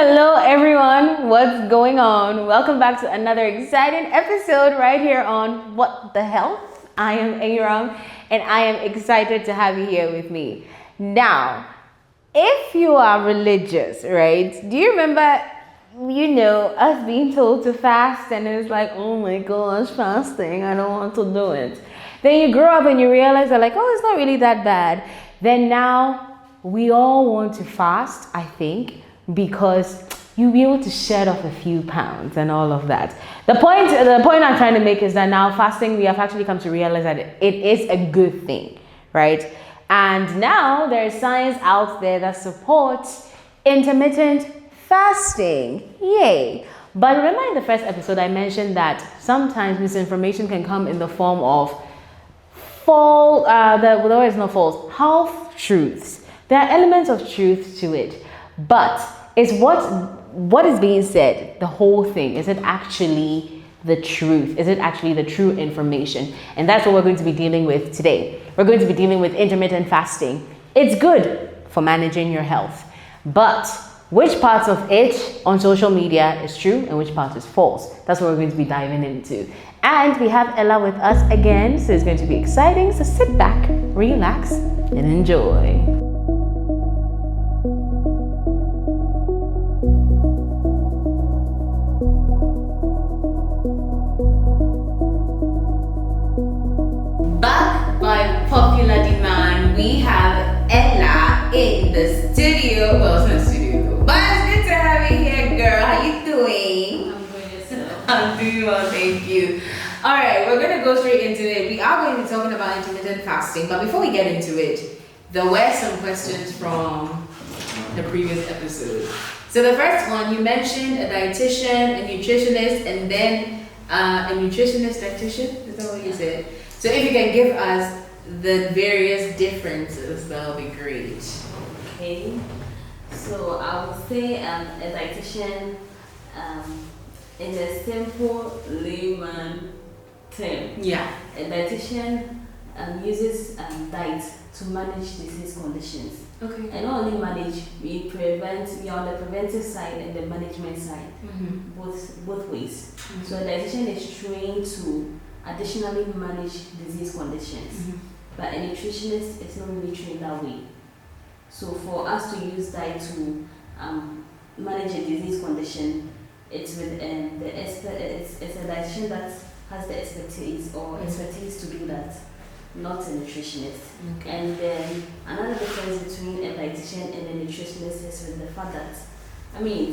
Hello everyone, what's going on? Welcome back to another exciting episode right here on What the Health. I am Aram and I am excited to have you here with me. Now, if you are religious, right? Do you remember, us being told to fast and it's like, oh my gosh, fasting, I don't want to do it. Then you grow up and you realize that like, oh, it's not really that bad. Then now we all want to fast, I think, because you'll be able to shed off a few pounds and all of that. The point I'm trying to make is that now fasting, we have actually come to realize that it is a good thing, right? And now there's science out there that supports intermittent fasting. Yay! But remember in the first episode, I mentioned that sometimes misinformation can come in the form of half truths. There are elements of truth to it, but is what is being said, the whole thing, is it actually the truth? Is it actually the true information? And that's what we're going to be dealing with today. We're going to be dealing with intermittent fasting. It's good for managing your health, but which parts of it on social media is true and which part is false? That's what we're going to be diving into. And we have Ella with us again, so it's going to be exciting. So sit back, relax, and enjoy. Popular demand, we have Ella in the studio. Well, it's not studio, but it's good to have you here, girl. How you doing? I'm good, yourself. I'm doing well, thank you. All right, we're gonna go straight into it. We are going to be talking about intermittent fasting, but before we get into it, there were some questions from the previous episode. So the first one, you mentioned a dietitian, a nutritionist, and then a nutritionist dietitian. Is that what you said? So if you can give us the various differences, that'll be great. Okay, so I would say a dietitian, in a simple layman term. Yeah. A dietitian uses diet to manage disease conditions. Okay. And not only manage, we are on the preventive side and the management side, both ways. Mm-hmm. So a dietitian is trained to additionally manage disease conditions. Mm-hmm. But a nutritionist is not really trained that way. So for us to use diet to manage a disease condition, it's with the expert. It's a dietitian that has the expertise to do that, not a nutritionist. Okay. And then another difference between a dietitian and a nutritionist is with the fact that,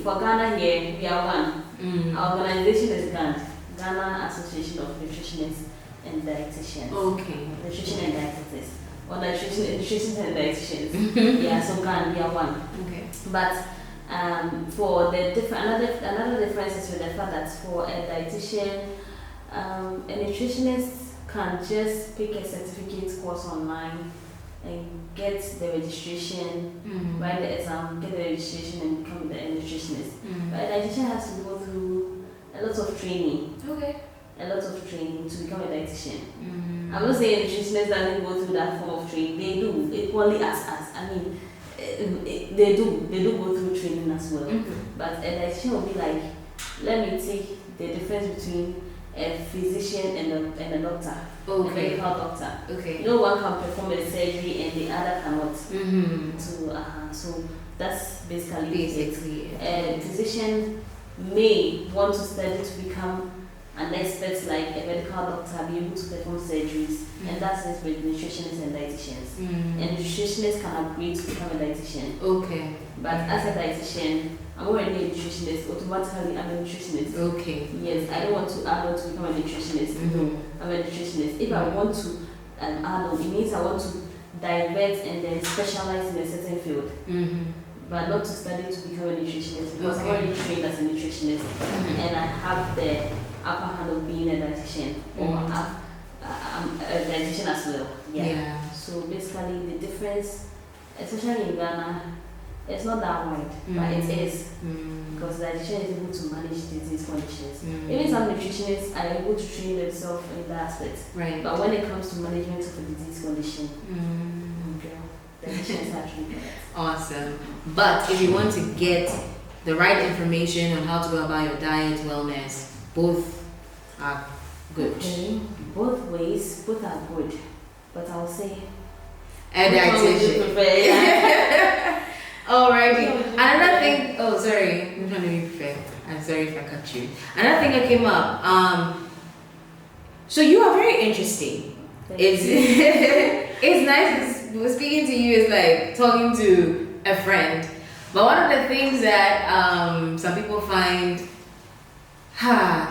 for Ghana here, we are one. Mm. Our organization is Ghana Association of Nutritionists and Dietitians. Okay. Nutrition and dietetics. Or nutrition and dietitians. Yeah, so we are one. Okay. But for the another difference is with the fact that for a dietitian, a nutritionist can just pick a certificate course online and get the registration, write the exam, get the registration, and become a nutritionist. But a dietitian has to go through a lot of training. Okay. A lot of training to become a dietitian. I'm not saying a nutritionist doesn't go through that form of training. They do, equally as us. They do go through training as well. But a dietitian will be like, let me take the difference between a physician and a doctor. Okay. A medical doctor. Okay. No one can perform a surgery and the other cannot. So that's basically it. A physician may want to study to become an expert like a medical doctor, be able to perform surgeries, and that's it with nutritionists and dietitians. And nutritionists can upgrade to become a dietitian. Okay. But as a dietitian, I'm already a nutritionist. Automatically, I'm a nutritionist. Okay. Yes, I don't want to add on to become a nutritionist. No, I'm a nutritionist. If I want to add on, it means I want to divert and then specialize in a certain field. But not to study to become a nutritionist, because I'm already trained as a nutritionist, and I have the upper hand of being a dietitian, or I'm a dietitian as well. Yeah. So basically, the difference, especially in Ghana, it's not that wide, but it is, because the dietitian is able to manage disease conditions. Even some nutritionists are able to train themselves in that aspect. Right. But when it comes to management of a disease condition, dietitians are trained for that. Awesome. But if you want to get the right information on how to go about your diet, wellness, both are good. Okay. Both ways, both are good. But I'll say, And which one would you dietitian. prefer? Yeah. Alrighty. Another thing. Oh, sorry. Which one do you prefer? I'm sorry if I cut you. Another thing that came up. So you are very interesting. It's it's nice. Speaking to you is like talking to a friend. But one of the things that some people find,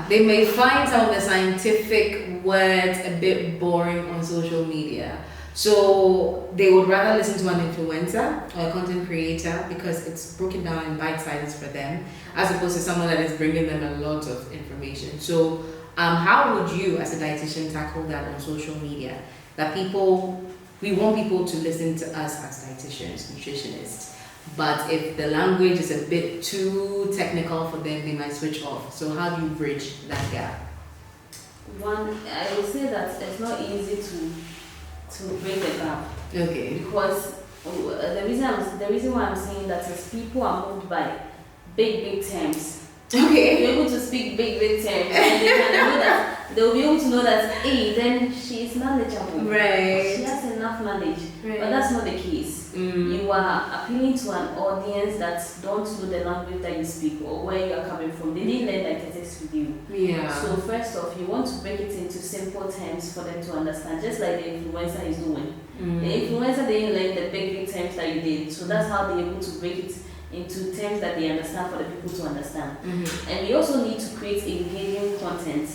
they may find some of the scientific words a bit boring on social media. So they would rather listen to an influencer or a content creator because it's broken down in bite sizes for them, as opposed to someone that is bringing them a lot of information. So how would you, as a dietitian, tackle that on social media? That we want people to listen to us as dietitians, nutritionists, but if the language is a bit too technical for them, they might switch off. So how do you bridge that gap? One, I would say that it's not easy to break the gap. Okay. Because the reason why I'm saying that is people are moved by big terms. Okay. You're able to speak big terms, and they can know that they'll be able to know that, hey, then she is knowledgeable. Right. She has enough knowledge. Right. But that's not the case. You are appealing to an audience that don't know the language that you speak or where you are coming from. They didn't learn dietetics with you. Yeah. So first off, you want to break it into simple terms for them to understand, just like the influencer is doing. The influencer didn't learn the big terms that you did, so that's how they're able to break it into terms that they understand for the people to understand. And we also need to create engaging content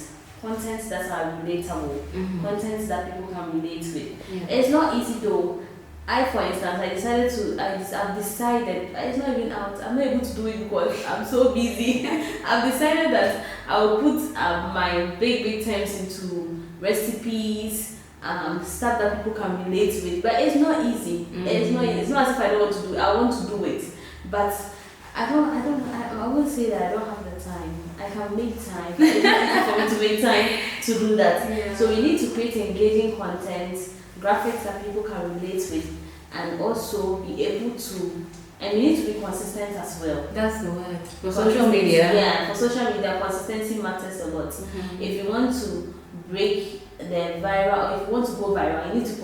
that are relatable, content that people can relate with. Yeah. It's not easy though. For instance, I've decided, it's not even out, I'm not able to do it because I'm so busy. I've decided that I will put my big terms into recipes, stuff that people can relate with. But it's not easy. It's not easy. It's not as if I don't want to do it. I want to do it. But I won't say that I don't have the time. I can make time. It's not easy for me to make time to do that. Yeah. So we need to create engaging content, graphics that people can relate with, and also be able to, and we need to be consistent as well. That's the word. For social media. Yeah, for social media, consistency matters a lot. If you want to break the viral, or if you want to go viral, you need to be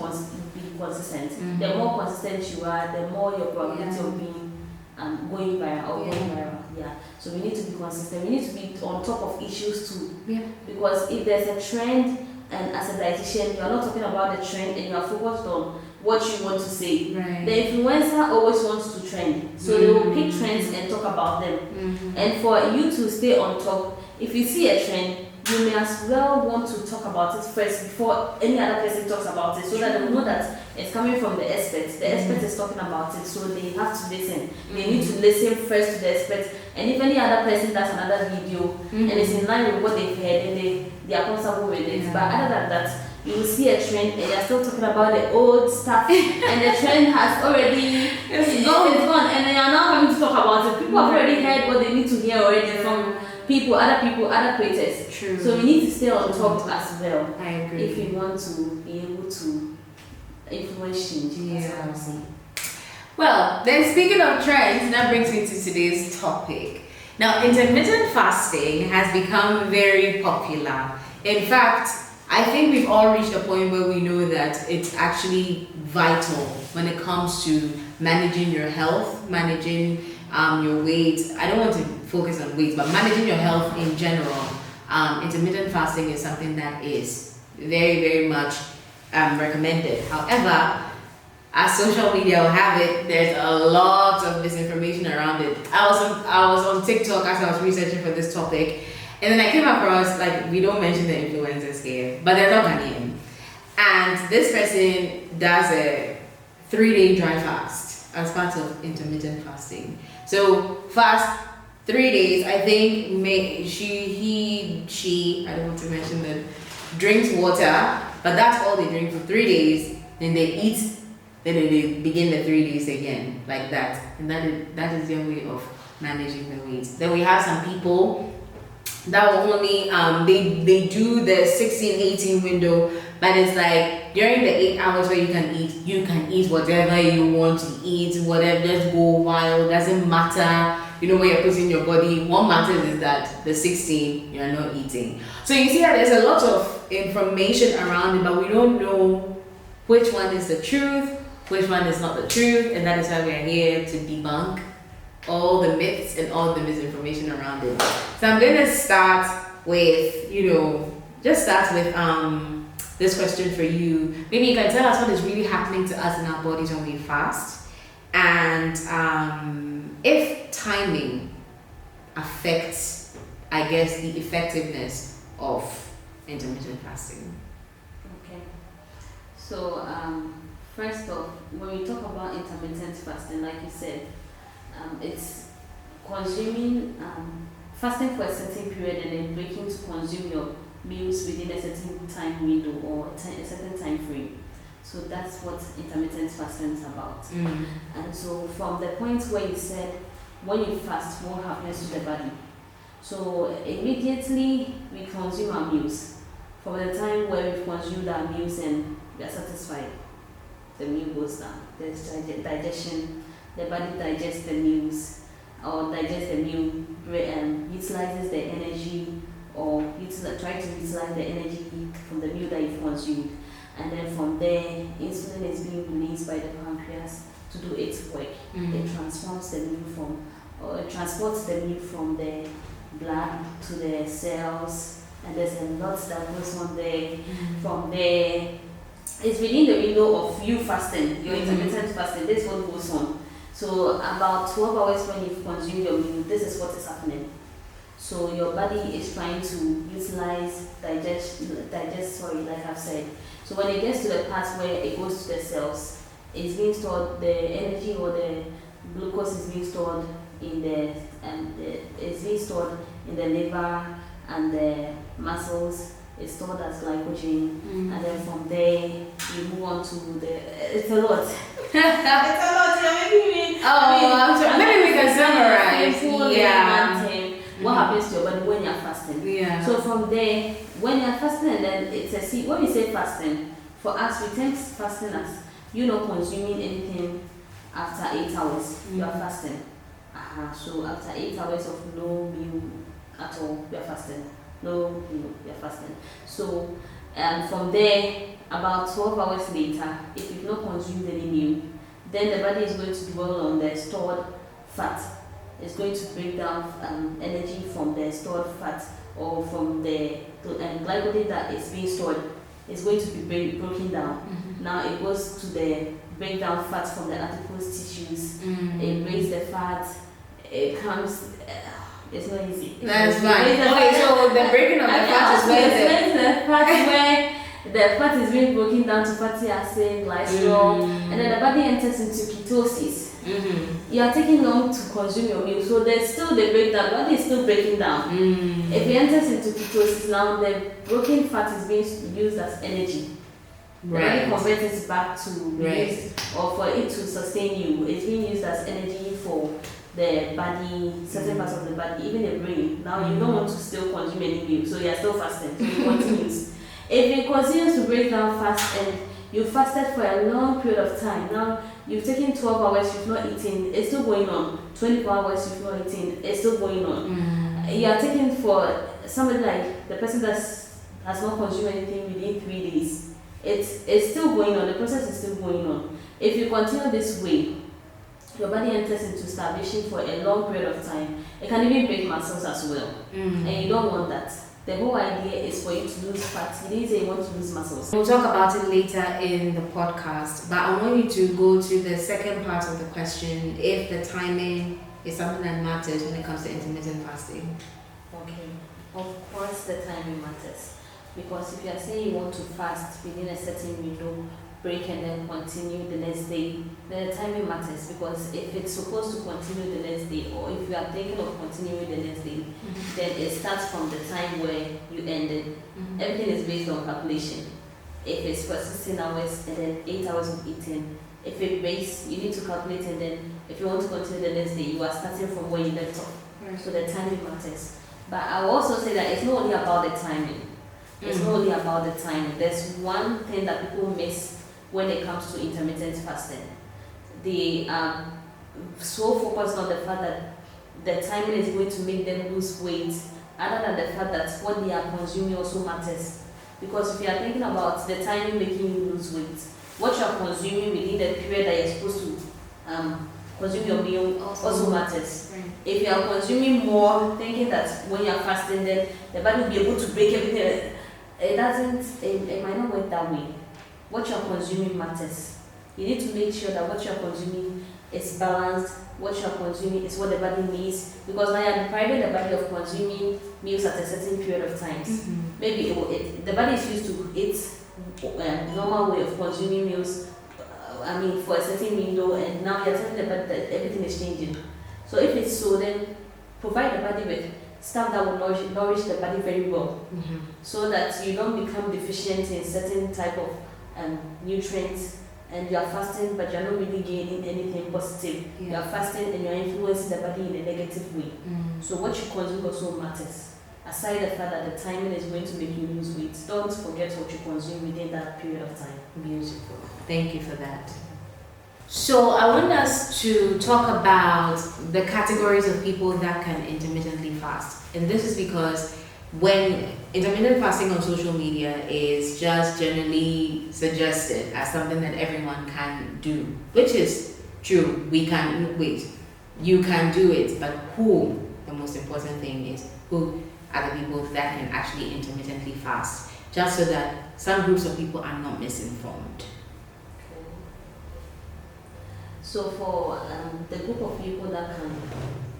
consistent. The more consistent you are, the more your probability of being going viral or going viral. Yeah. So we need to be consistent. We need to be on top of issues too. Yeah. Because if there's a trend, and as a dietitian, you are not talking about the trend, and you are focused on what you want to say. Right. The influencer always wants to trend, so they will pick trends and talk about them. And for you to stay on top, if you see a trend, you may as well want to talk about it first before any other person talks about it, so that they know that it's coming from the experts. The expert is talking about it, so they have to listen. They need to listen first to the expert, and if any other person does another video and it's in line with what they've heard, then they are comfortable with it. But other than that, you will see a trend and they're still talking about the old stuff and the trend has already it's gone, and they are now coming to talk about it. People have already heard what they need to hear already from other creators. True. So we need to stay on top as well. I agree. If we want to be able to influence change. That's what I'm saying. Well, then speaking of trends, that brings me to today's topic. Now, intermittent fasting has become very popular. In fact, I think we've all reached a point where we know that it's actually vital when it comes to managing your health, managing your weight. I don't want to focus on weight, but managing your health in general. Intermittent fasting is something that is very, very much recommended. However, as social media will have it, there's a lot of misinformation around it. I was on TikTok as I was researching for this topic, and then I came across, like, we don't mention the influencers here, but they're not Ghanaian. And this person does a 3-day dry fast as part of intermittent fasting. So fast 3 days, I think she, I don't want to mention that, drinks water, but that's all they drink for 3 days, then they eat, then they begin the 3 days again, like that. And that is their way of managing the weight. Then we have some people that will only, they do the 16-18 window, but it's like during the 8 hours where you can eat whatever you want to eat, whatever, just go wild, doesn't matter. where you're putting your body. What matters is that the 16 you're not eating. So you see that there's a lot of information around it, but we don't know which one is the truth, which one is not the truth, and that is why we are here to debunk all the myths and all the misinformation around it. So I'm going to start with, just start with this question for you. Maybe you can tell us what is really happening to us in our bodies when we fast, and if timing affects, I guess, the effectiveness of intermittent fasting. Okay. So first off, when we talk about intermittent fasting, like you said, it's consuming fasting for a certain period and then breaking to consume your meals within a certain time window or a certain time frame. So that's what intermittent fasting is about. And so from the point where you said when you fast, what happens to the body? So immediately we consume our meals. From the time where we've consumed our meals and we are satisfied, the meal goes down. There's digestion. The body digests the meals or digests the meal, utilizes the energy or try to utilize the energy from the meal that you've consumed. And then from there, insulin is being released by the pancreas to do its work. It transforms the meal it transports the meal from the blood to the cells, and there's a lot that goes on there. From there, it's within the window of you fasting, your intermittent fasting. This is what goes on. So about 12 hours when you've consumed your meal, this is what is happening. So your body is trying to utilize, digest, like I've said. So when it gets to the part where it goes to the cells, it's being stored, the energy or the glucose is being stored in it's being stored in the liver and the muscles. It's stored as glycogen, and then from there you move on to it's a lot. It's a lot. Maybe we can summarize. What happens to your body when you're fasting? Yeah. So from there, when you're fasting, and then when we say fasting, for us we take fasting as not consuming anything after 8 hours. You are fasting. So after 8 hours of no meal at all, you are fasting. No, you're fasting. So from there, about 12 hours later, if you've not consumed any meal, then the body is going to dwell on the stored fat. It's going to break down energy from the stored fat or from the glycogen that is being stored. It's going to be broken down. Now it goes to the breakdown fat from the adipose tissues. It breaks the fat. It comes. It's not easy. That's fine. Okay, so the breaking of the fat is where the fat is being broken down to fatty acid, glycerol, and then the body enters into ketosis. You are taking long to consume your meal, so there's still the breakdown. The body is still breaking down. If it enters into ketosis, now the broken fat is being used as energy. The body converts it back to use, or for it to sustain you. It's being used as energy for the body, certain parts of the body, even the brain. Now you don't want to still consume any meal, so you're still fasting, so it continues. If it continues to break down fast and you fasted for a long period of time, now you've taken 12 hours, you've not eaten, it's still going on. 24 hours, you've not eaten, it's still going on. You are taking for somebody like the person that has not consumed anything within 3 days. It's still going on, the process is still going on. If you continue this way, your body enters into starvation for a long period of time. It can even break muscles as well. And you don't want that. The whole idea is for you to lose fat. You didn't say you want to lose muscles. We'll talk about it later in the podcast, but I want you to go to the second part of the question, if the timing is something that matters when it comes to intermittent fasting. Okay. Of course the timing matters. Because if you are saying you want to fast within a certain window, break and then continue the next day, then the timing matters, because if it's supposed to continue the next day, or if you are thinking of continuing the next day, then it starts from the time where you ended. Everything is based on calculation. If it's for 16 hours and then 8 hours of eating, if it breaks, you need to calculate, and then if you want to continue the next day, you are starting from where you left off. So the timing matters. But I will also say that it's not only about the timing. It's not only about the timing. There's one thing that people miss when it comes to intermittent fasting. They are so focused on the fact that the timing is going to make them lose weight, other than the fact that what they are consuming also matters. Because if you are thinking about the timing making you lose weight, what you are consuming within the period that you're supposed to consume your meal also matters. Right. If you are consuming more, thinking that when you are fasting, then the body will be able to break everything, it might not work that way. What you are consuming matters. You need to make sure that what you are consuming is balanced, what you are consuming is what the body needs, because now you are depriving the body of consuming meals at a certain period of times. Maybe the body is used to its normal way of consuming meals, for a certain window, and now you're telling the body that everything is changing. So if it's so, then provide the body with stuff that will nourish the body very well, so that you don't become deficient in certain type of nutrients, and you are fasting but you're not really gaining anything positive. You are fasting and you're influencing the body in a negative way. So what you consume also matters. Aside the fact that the timing is going to make you lose weight, don't forget what you consume within that period of time. Beautiful. Thank you for that. So I want us to talk about the categories of people that can intermittently fast. And this is because when intermittent fasting on social media is just generally suggested as something that everyone can do, which is true, you can do it, but who, the most important thing is, who are the people that can actually intermittently fast, just so that some groups of people are not misinformed. So for the group of people that can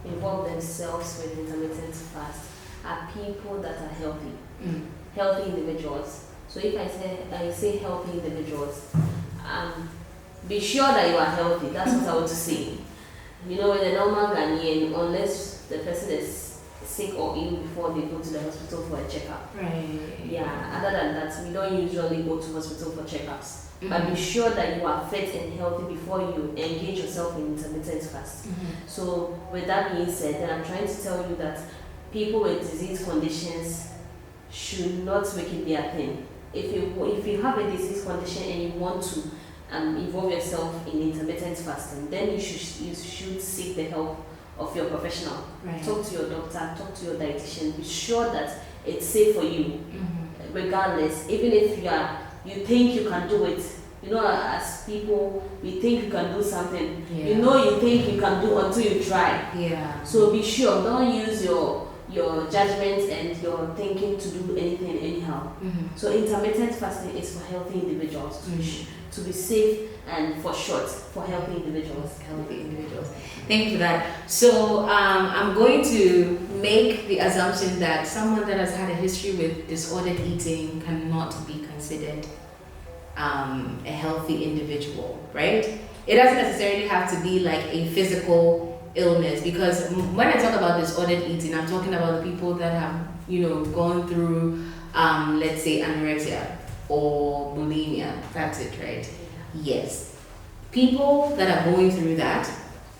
involve themselves with intermittent fast are people that are healthy, healthy individuals. So if I say healthy individuals, be sure that you are healthy. That's what I want to say. With a normal Ghanaian, unless the person is sick or ill before they go to the hospital for a checkup. Right. Yeah. Other than that, we don't usually go to hospital for checkups. But be sure that you are fit and healthy before you engage yourself in intermittent fast. So with that being said, then I'm trying to tell you that people with disease conditions should not make it their thing. If you have a disease condition and you want to involve yourself in intermittent fasting, then you should seek the help of your professional. Right. Talk to your doctor, talk to your dietitian. Be sure that it's safe for you, regardless. Even if you think you can do it. As people, we think you can do something. Yeah. You think you can do until you try. Yeah. So be sure, don't use your judgment and your thinking to do anything anyhow. So intermittent fasting is for healthy individuals, to be safe and for short, for healthy individuals. Thank you for that. So I'm going to make the assumption that someone that has had a history with disordered eating cannot be considered a healthy individual, right? It doesn't necessarily have to be like a physical illness, because when I talk about disordered eating, I'm talking about the people that have, gone through, let's say, anorexia or bulimia. That's it, right? Yes. People that are going through that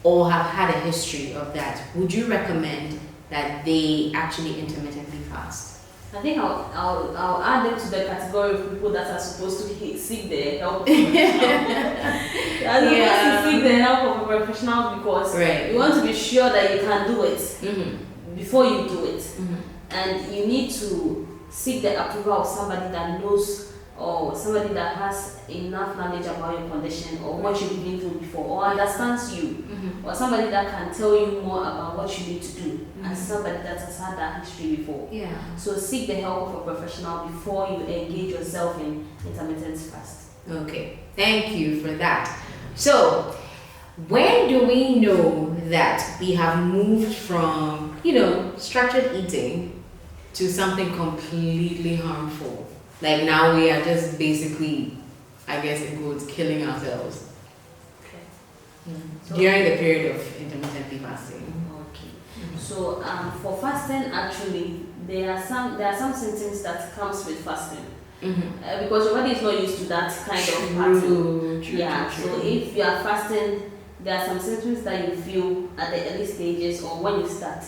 or have had a history of that, would you recommend that they actually intermittently fast? I think I'll add them to the category of people that are supposed to seek the help. Seek the help of a professional, because you want to be sure that you can do it before you do it, and you need to seek the approval of somebody that knows, or somebody that has enough knowledge about your condition or what you've been through before, or understands you, or somebody that can tell you more about what you need to do, and somebody that has had that history before. So seek the help of a professional before you engage yourself in intermittent fast. Okay, thank you for that. So when do we know that we have moved from, structured eating to something completely harmful? Like now we are just basically, I guess in quotes, killing ourselves. So, during the period of intermittent fasting. Okay. So for fasting, actually, there are some symptoms that comes with fasting. Because your body is not used to that kind of pattern. True. So if you are fasting, there are some symptoms that you feel at the early stages or when you start.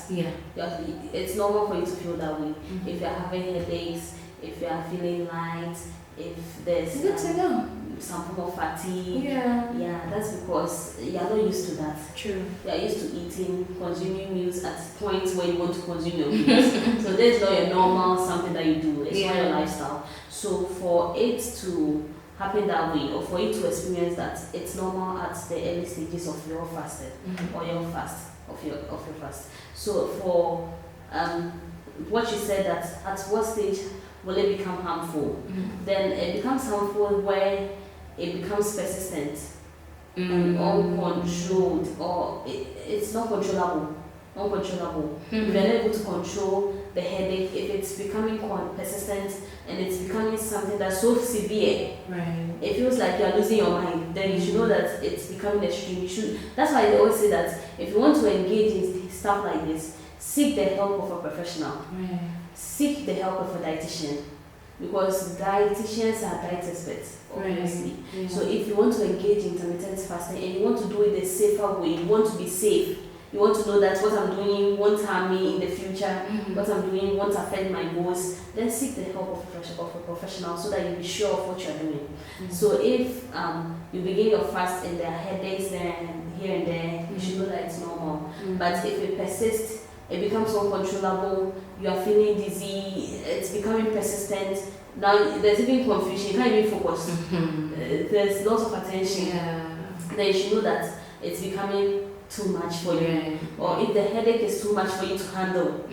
It's normal for you to feel that way. If you are having headaches, if you are feeling light, if there's good to know. some form of fatigue. Yeah. Yeah, that's because you are not used to that. True. You are used to eating, consuming meals at points where you want to consume your meals. So that's not your normal something that you do. It's not your lifestyle. So for it to happen that way, or for you to experience that, it's normal at the early stages of your fasting or your fast of your fast. So for what you said, that at what stage will it become harmful? Then it becomes harmful where it becomes persistent and uncontrolled, or it's not controllable. Uncontrollable. If you're not able to control the headache, if it's becoming persistent and it's becoming something that's so severe, right, it feels like you're losing your mind, then you should know that it's becoming extreme. You should. That's why they always say that if you want to engage in stuff like this, seek the help of a professional. right. Seek the help of a dietitian, because dietitians are diet experts, obviously. Right. So if you want to engage in intermittent fasting and you want to do it the safer way, you want to be safe, you want to know that what I'm doing won't harm me in the future, what I'm doing won't affect my goals, then seek the help of a professional so that you'll be sure of what you're doing. So if you begin your fast and there are headaches there and here and there, you should know that it's normal. But if it persists, it becomes uncontrollable, you are feeling dizzy, it's becoming persistent, now there's even confusion, you can't even focus, there's lots of attention, then you should know that it's becoming too much for you, or if the headache is too much for you to handle.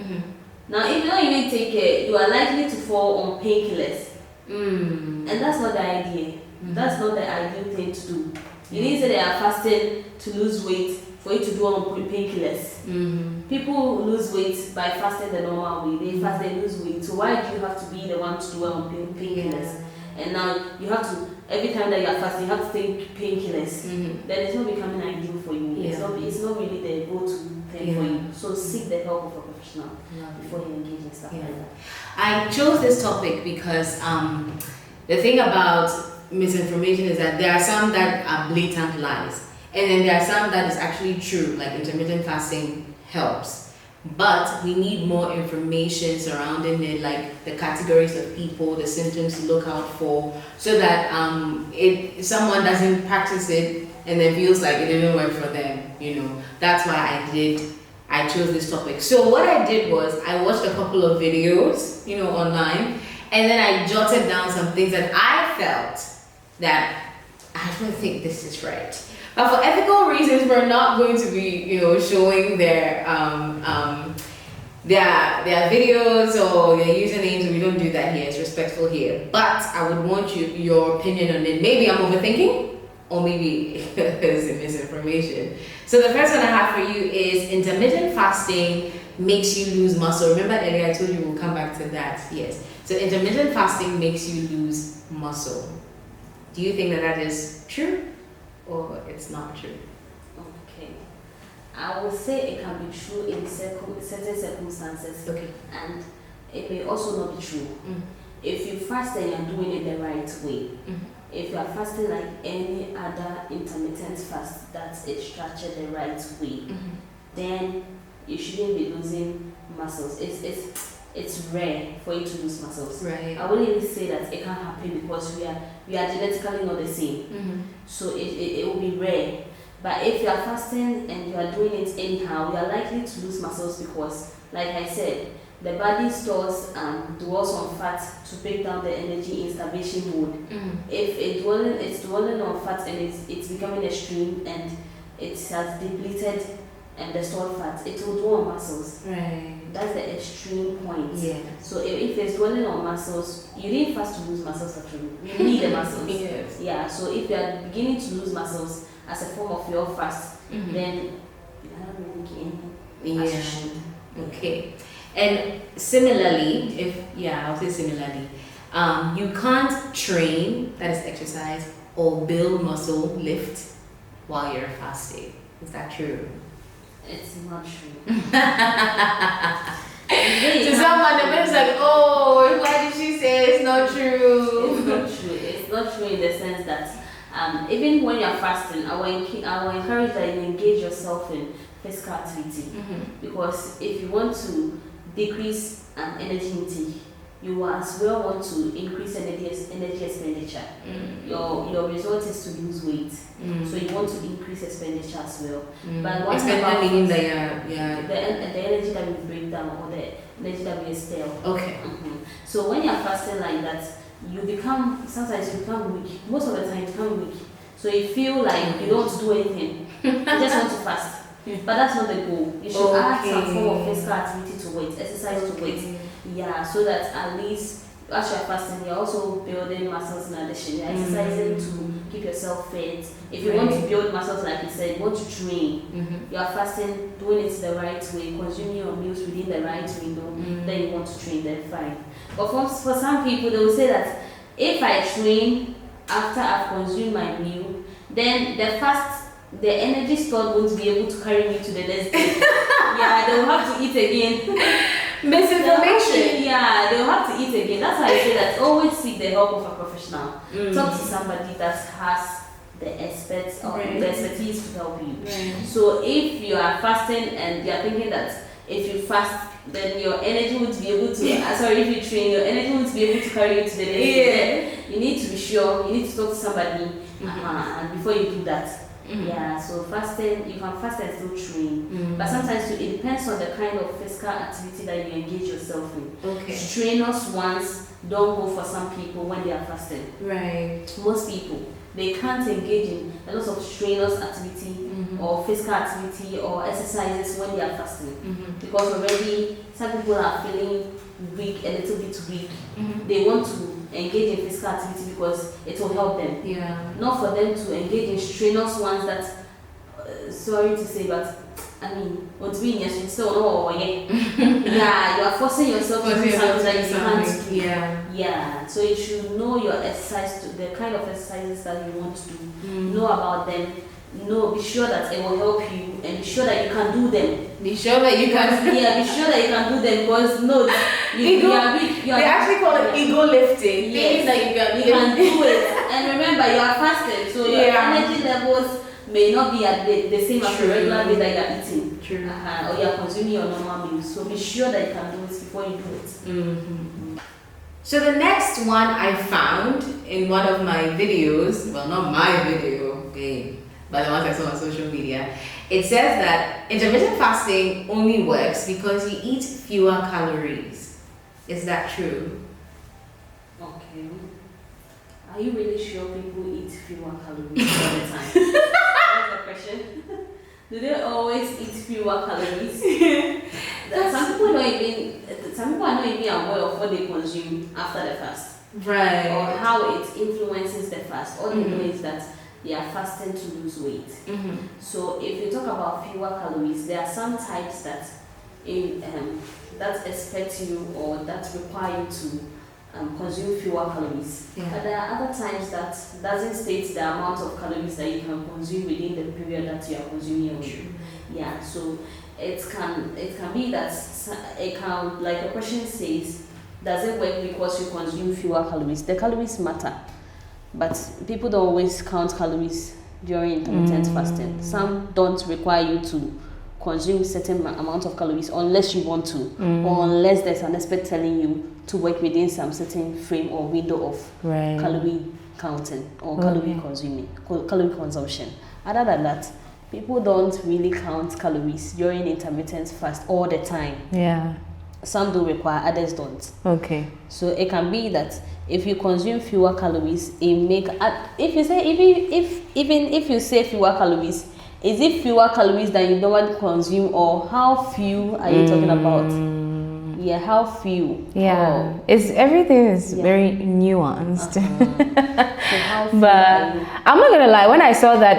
Now if you don't even take care, you are likely to fall on painkillers, and that's not the idea. That's not the ideal thing to do. You didn't say they are fasting to lose weight for you to do on painkillers. People lose weight by fasting the normal way. They fast, they lose weight. So why do you have to be the one to do on painkillers? And now you have to, every time that you are fasting, you have to take painkillers. Then it's not becoming ideal for you. It's not really the go-to thing for you. So seek the help of a professional before you engage in stuff like that. I chose this topic because the thing about misinformation is that there are some that are blatant lies, and then there are some that is actually true, like intermittent fasting helps. But we need more information surrounding it, like the categories of people, the symptoms to look out for, so that if someone doesn't practice it and then feels like it didn't work for them, That's why I chose this topic. So what I did was I watched a couple of videos, online, and then I jotted down some things that I felt that I don't think this is right. But for ethical reasons, we're not going to be, showing their videos or their usernames. We don't do that here. It's respectful here. But I would want your opinion on it. Maybe I'm overthinking, or maybe it's misinformation. So the first one I have for you is intermittent fasting makes you lose muscle. Remember earlier I told you we'll come back to that. Yes. So intermittent fasting makes you lose muscle. Do you think that is true? Or it's not true? Okay. I would say it can be true in certain circumstances. Okay. And it may also not be true. If you fast and you're doing it the right way, if you are fasting like any other intermittent fast that is structured the right way, then you shouldn't be losing muscles. It's rare for you to lose muscles. Right. I wouldn't even say that it can't happen because we are genetically not the same. So it will be rare. But if you are fasting and you are doing it anyhow, you are likely to lose muscles because, like I said, the body stores dwells on fat to break down the energy in starvation mode. If it's dwelling on fat and it's becoming extreme and it has depleted and the stored fat, it will dwell on muscles. Right. That's the extreme point. Yeah. So if it's dwelling on muscles, you didn't fast to lose muscles actually. You need the muscles. Yes. Yeah. So if you are beginning to lose muscles as a form of your fast, then you're not really gaining as you should. Okay. And similarly, I'll say similarly, you can't train, that is exercise, or build muscle lift while you're fasting. Is that true? It's not true. To someone, the man's like, oh, why did she say it's not true? It's not true. It's not true in the sense that even when you're fasting, I will encourage that you engage yourself in physical activity, because if you want to decrease energy intake, you will as well want to increase energy expenditure. Your result is to lose weight, so you want to increase expenditure as well. But what about meaning the energy that we break down or the energy that we expel? Okay. So when you're fasting like that, sometimes you become weak. Most of the time you become weak. So you feel like you don't want to do anything. You just want to fast. But that's not the goal. You should add some form of physical activity to it, exercise to it. Yeah, so that at least as you're fasting, you're also building muscles in addition. You're exercising to keep yourself fit. If you want to build muscles, like you said, you want to train, you are fasting, doing it the right way, consuming your meals within the right window, then you want to train, then fine. But for some people, they will say that if I train after I've consumed my meal, then the energy stored won't be able to carry me to the next day. Yeah, they will have to eat again. Misinformation. They'll have to eat again. That's why I say that always seek the help of a professional. Talk to somebody that has the experts or the expertise to help you. So if you are fasting and you are thinking that if you fast, then your energy won't be able to. If you train, your energy won't be able to carry you to the next day. You need to be sure. You need to talk to somebody, and before you do that. So fasting, you can fast and still train. But sometimes it depends on the kind of physical activity that you engage yourself in. Strenuous ones don't go for some people when they are fasting. Right. Most people, they can't engage in a lot of strenuous activity or physical activity or exercises when they are fasting. Because already some people are feeling weak, a little bit weak. They want to engage in physical activity because it will help them. Not for them to engage in strenuous ones that, sorry to say, but I mean, what's being so you are forcing yourself to do something that you can't do. So you should know your exercise, the kind of exercises that you want to do. Know about them. Be sure that it will help you, and be sure that you can do them. Be sure that you can. Be sure that you can do them, because they actually call it ego lifting. Things that you can do it. And remember, you are fasting, so your energy levels may not be at the same as the regular day that you are eating. Or you are consuming your normal meals. So be sure that you can do it before you do it. So the next one I found in one of my videos, well, not my video, but the ones I saw on social media, it says that intermittent fasting only works because you eat fewer calories. Is that true? Okay. Are you really sure people eat fewer calories all the time? That's the question. Do they always eat fewer calories? Some people are not even aware of what they consume after the fast. Right. Or how it influences the fast. All they know is that they are fasting to lose weight. So if you talk about fewer calories, there are some types that expect you or that require you to consume fewer calories. But there are other times that doesn't state the amount of calories that you can consume within the period that you are consuming your so it can be that it can, like the question says, does it work because you consume fewer calories? The calories matter. But people don't always count calories during intermittent fasting. Some don't require you to consume certain amount of calories unless you want to, or unless there's an expert telling you to work within some certain frame or window of calorie counting or calorie consumption. Other than that, people don't really count calories during intermittent fast all the time. Some do require, others don't. So it can be that if you consume fewer calories, if you say fewer calories, is it fewer calories than you normally consume, or how few are you talking about? How few? Everything is very nuanced. But I'm not gonna lie, when I saw that,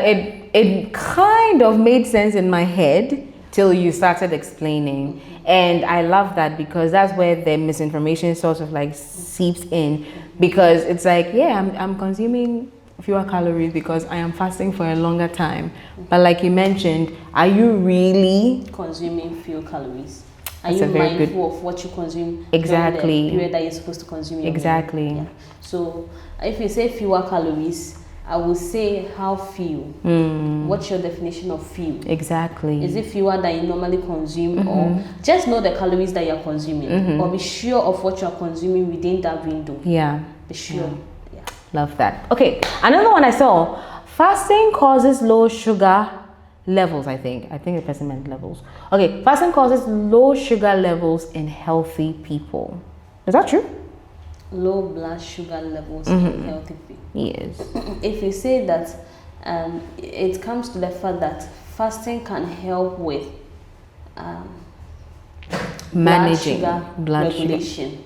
it kind of made sense in my head till you started explaining. And I love that, because that's where the misinformation sort of like seeps in, because it's like, I'm consuming fewer calories because I am fasting for a longer time. But like you mentioned, are you really consuming fewer calories? Are you mindful of what you consume during the period that you're supposed to consume your meal? Yeah. So if you say fewer calories, I will say how few. What's your definition of few? Exactly. Is it fewer than you normally consume, or just know the calories that you're consuming, or be sure of what you're consuming within that window? Yeah. Be sure. Yeah. Love that. Okay, another one I saw. Fasting causes low sugar levels. I think the person meant levels. Okay, fasting causes low sugar levels in healthy people. Is that true? Low blood sugar levels in healthy people. Yes. If you say that, it comes to the fact that fasting can help with Managing blood regulation.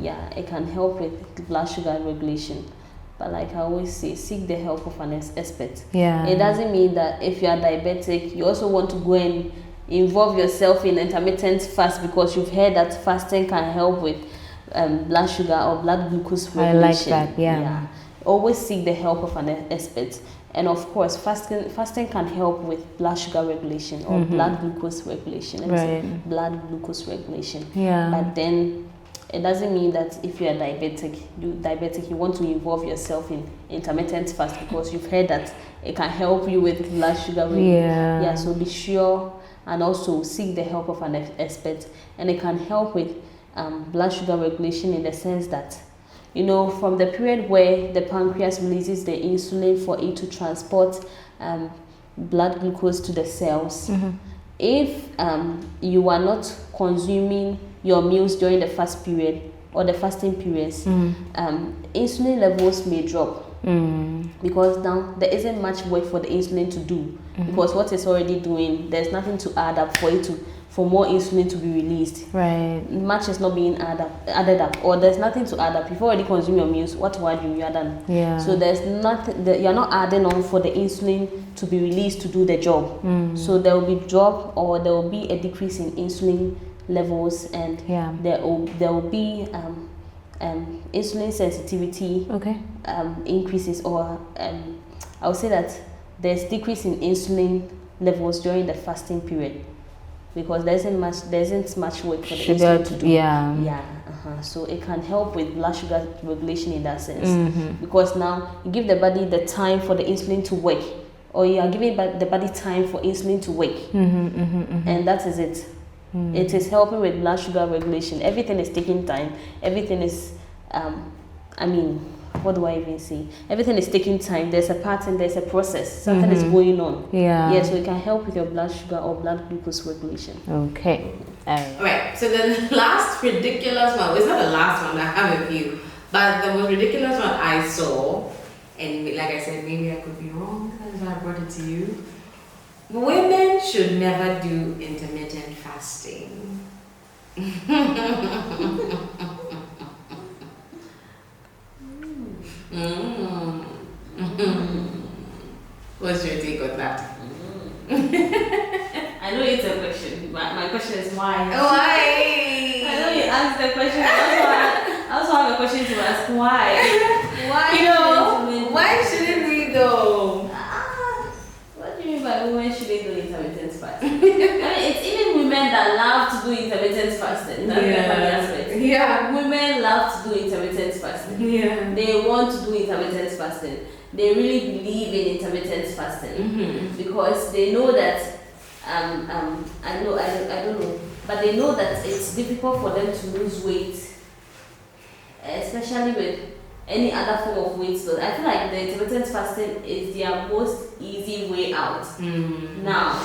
Yeah, it can help with blood sugar regulation. But like I always say, seek the help of an expert. Yeah. It doesn't mean that if you are diabetic, you also want to go and involve yourself in intermittent fast because you've heard that fasting can help with blood sugar or blood glucose regulation. I like that, yeah. Always seek the help of an expert. And of course, fasting can help with blood sugar regulation or blood glucose regulation. Right. Blood glucose regulation. Yeah. But then it doesn't mean that if you are diabetic, you want to involve yourself in intermittent fast because you've heard that it can help you with blood sugar regulation. Yeah. So be sure and also seek the help of an expert, and it can help with blood sugar regulation in the sense that, from the period where the pancreas releases the insulin for it to transport blood glucose to the cells. If you are not consuming your meals during the fast period or the fasting periods, insulin levels may drop. Because now there isn't much work for the insulin to do, because what it's already doing, there's nothing to add up for more insulin to be released. Right. Much is not being added up, or there's nothing to add up. You've already consumed your meals. What to add you are done. Yeah. So there's nothing that you're not adding on for the insulin to be released to do the job. So there will be drop, or there will be a decrease in insulin levels, and there will be insulin sensitivity increases, or I would say that there's decrease in insulin levels during the fasting period, because there isn't much work for the insulin to do. So it can help with blood sugar regulation in that sense, because now you give the body the time for the insulin to work, or you are giving the body time for insulin to work, and that is it. It is helping with blood sugar regulation. Everything is taking time. Everything is, what do I even say? Everything is taking time. There's a pattern, there's a process. Something is going on. Yeah, so it can help with your blood sugar or blood glucose regulation. Okay. Alright, so the last ridiculous one, it's not the last one, I have a few, but the most ridiculous one I saw, and like I said, maybe I could be wrong, that's why I brought it to you. Women should never do intermittent fasting. What's your take on that? I know it's a question. My question is why. Why? I know you asked the question. I also have a question to ask. Why? Why shouldn't we though? What do you mean by women shouldn't do intermittent fasting? It's even women that love to do intermittent fasting. That's the funny aspect. Yeah. Women love to do intermittent fasting. Yeah. They want to do intermittent fasting. They really believe in intermittent fasting because they know that I don't know, but they know that it's difficult for them to lose weight, especially with any other form of weight loss. I feel like the intermittent fasting is their most easy way out. Now,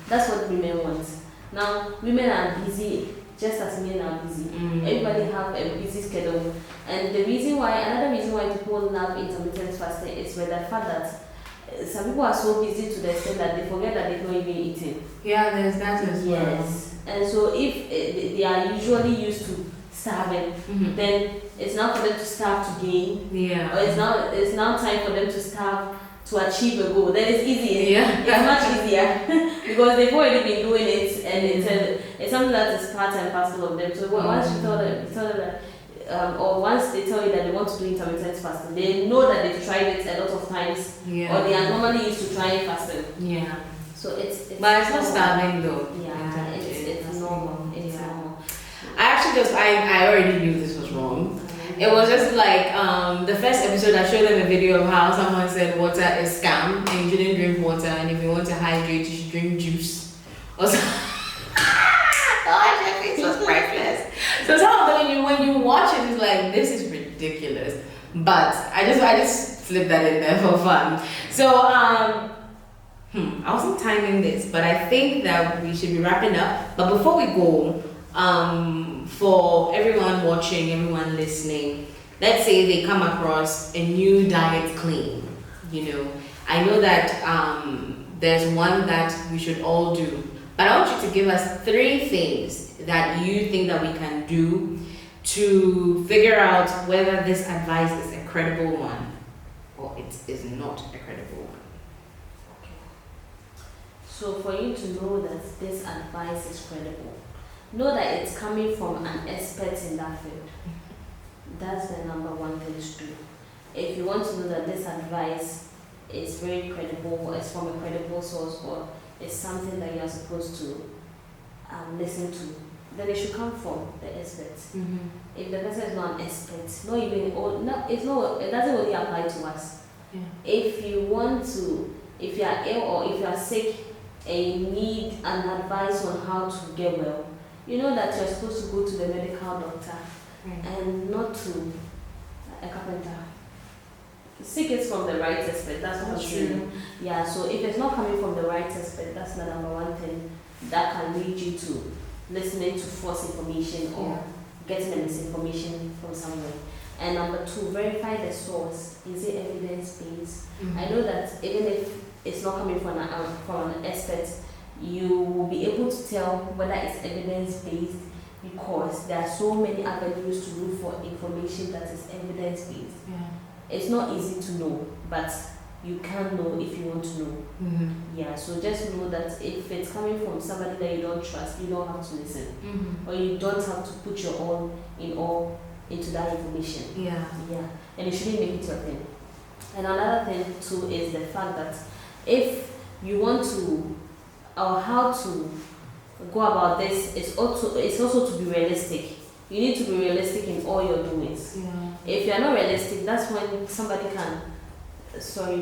that's what women want. Now, women are busy just as men are busy. Everybody have a busy schedule, and another reason why people love intermittent fasting is with the fact that some people are so busy to the extent that they forget that they've not even eaten. Yeah, there's that as well. Yes, and so if they are usually used to starving, then it's now for them to starve to gain. Yeah. Or it's now time for them to starve to achieve a goal. Then it's easier. Yeah. It's much easier because they've already been doing it, and it's something that is part and parcel of them. So once you tell them that. Or once they tell you that they want to do intermittent fasting, they know that they've tried it a lot of times, or they are normally used to trying fasting. Yeah. So it's but it's not starving though. Yeah, it's normal. It's normal. I already knew this was wrong. It It was just like the first episode. I showed them a video of how someone said water is scam and you shouldn't drink water, and if you want to hydrate, you should drink juice. Or so. Gosh, that face was priceless. So some of them, when you watch it, it's like, this is ridiculous. But I just slipped that in there for fun. So I wasn't timing this, but I think that we should be wrapping up. But before we go, for everyone watching, everyone listening, let's say they come across a new diet claim. I know that there's one that we should all do, but I want you to give us 3 things that you think that we can do to figure out whether this advice is a credible one or it is not a credible one. So for you to know that this advice is credible, know that it's coming from an expert in that field. That's the number one thing to do. If you want to know that this advice is very credible, or it's from a credible source, or it's something that you're supposed to listen to, then it should come from the expert. If the person is not an expert, it doesn't only apply to us. Yeah. If you are ill or if you are sick and you need an advice on how to get well, you know that you're supposed to go to the medical doctor and not to a carpenter. Seek it from the right expert. That's what I'm saying. Yeah, so if it's not coming from the right expert, that's the number one thing that can lead you to listening to false information or getting the misinformation from somewhere. And number 2, verify the source. Is it evidence-based? I know that even if it's not coming from an expert, you will be able to tell whether it's evidence-based because there are so many avenues to look for information that is evidence-based. It's not easy to know, but you can know if you want to know. Yeah, so just know that if it's coming from somebody that you don't trust, you don't have to listen. Or you don't have to put your all into that information. Yeah. And you shouldn't make it your thing. And another thing too is the fact that if you want to, or how to go about this, it's also to be realistic. You need to be realistic in all your doings. If you're not realistic, that's when somebody can, scam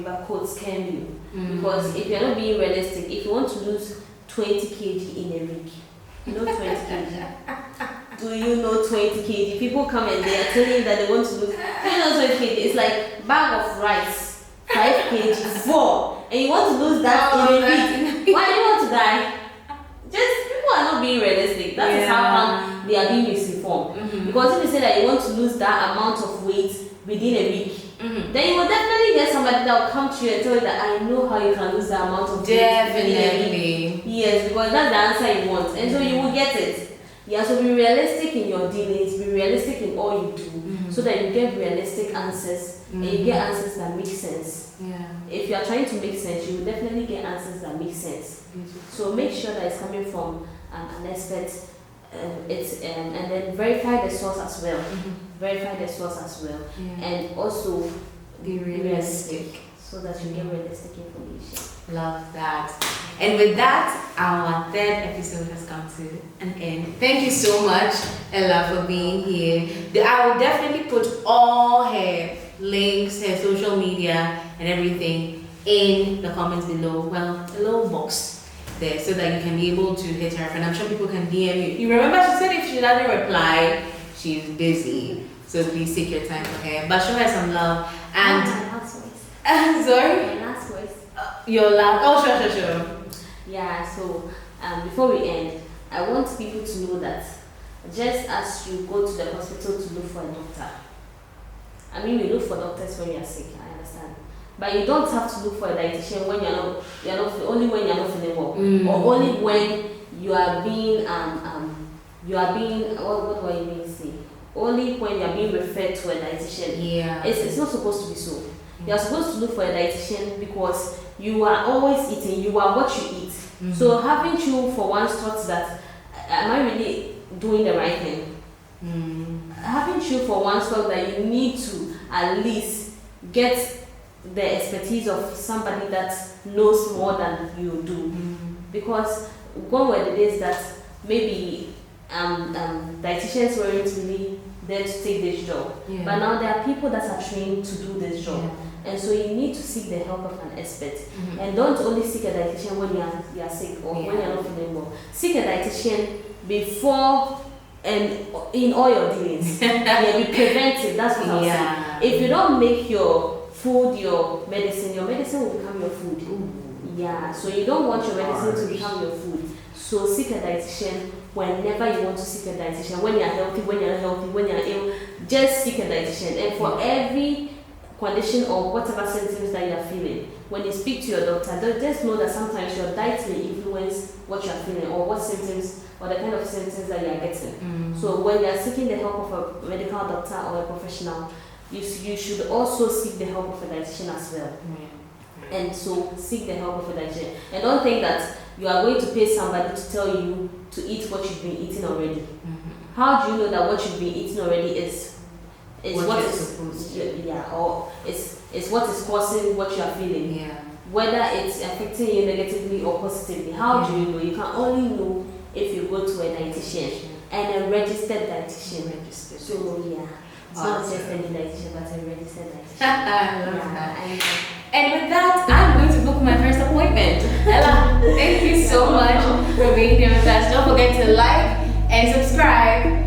you. Because if you're not being realistic, if you want to lose 20 kg in a week, 20 kg. Do you know 20 kg? People come and they are telling you that they want to lose. 20 kg? It's like bag of rice, 5 kg, 4, and you want to lose that in a week. Why do you want to die? Just people are not being realistic. That is how come they are being misinformed. Because if you say that you want to lose that amount of weight within a week, then you will definitely get somebody that will come to you and tell you that I know how you can lose that amount of weight. Definitely. Yes, because that's the answer you want, and so you will get it. Yeah, so be realistic in your dealings, be realistic in all you do, so that you get realistic answers and you get answers that make sense. If you are trying to make sense, you will definitely get answers that make sense. So make sure that it's coming from an expert. And then verify the source as well. Verify the source as well, and also be realistic so that you get realistic information. Love that. And with that, our 3rd episode has come to an end. Thank you so much, Ella, for being here. I will definitely put all her links, her social media, and everything in the comments below. Well, a little box there, so that you can be able to hit her, and I'm sure people can DM you. You remember she said if she doesn't reply, she's busy, so please take your time for her. But show her some love. And my last voice. Sorry? My last voice. Your last. Oh, sure. Yeah. So before we end, I want people to know that just as you go to the hospital to look for a doctor, I mean, we look for doctors when you are sick. I understand. But you don't have to look for a dietitian when only when you're not feeling well, or only when you are being what do I mean say? Only when you are being referred to a dietitian. It's not supposed to be so. You are supposed to look for a dietitian because you are always eating. You are what you eat. So having you for once thought that am I really doing the right thing? Having you for once thought that you need to at least get the expertise of somebody that knows more than you do. Because when were the days that maybe dietitians weren't really there to take this job. Yeah. But now there are people that are trained to do this job. And so you need to seek the help of an expert. And don't only seek a dietitian when you are sick or when you're not feeling well. Seek a dietitian before and in all your dealings. Be preventive. That's what I'm saying. If you don't make your food your medicine will become your food. So you don't want your medicine to become your food. So seek a dietitian whenever you want to seek a dietitian. When you're healthy, when you're unhealthy, when you're ill, just seek a dietitian. And for every condition or whatever symptoms that you're feeling, when you speak to your doctor, just know that sometimes your diet may influence what you're feeling or what symptoms or the kind of symptoms that you're getting. So when you're seeking the help of a medical doctor or a professional, you should also seek the help of a dietitian as well. And so seek the help of a dietitian. And don't think that you are going to pay somebody to tell you to eat what you've been eating already. How do you know that what you've been eating already is what is supposed to? Or it's what is causing what you are feeling. Whether it's affecting you negatively or positively. How do you know? You can only know if you go to a dietitian and a registered dietitian. So it's not just any dietitian, but a registered dietitian. I love that. And with that, I'm going to book my first appointment. Ella, thank you so much for being here with us. Don't forget to like and subscribe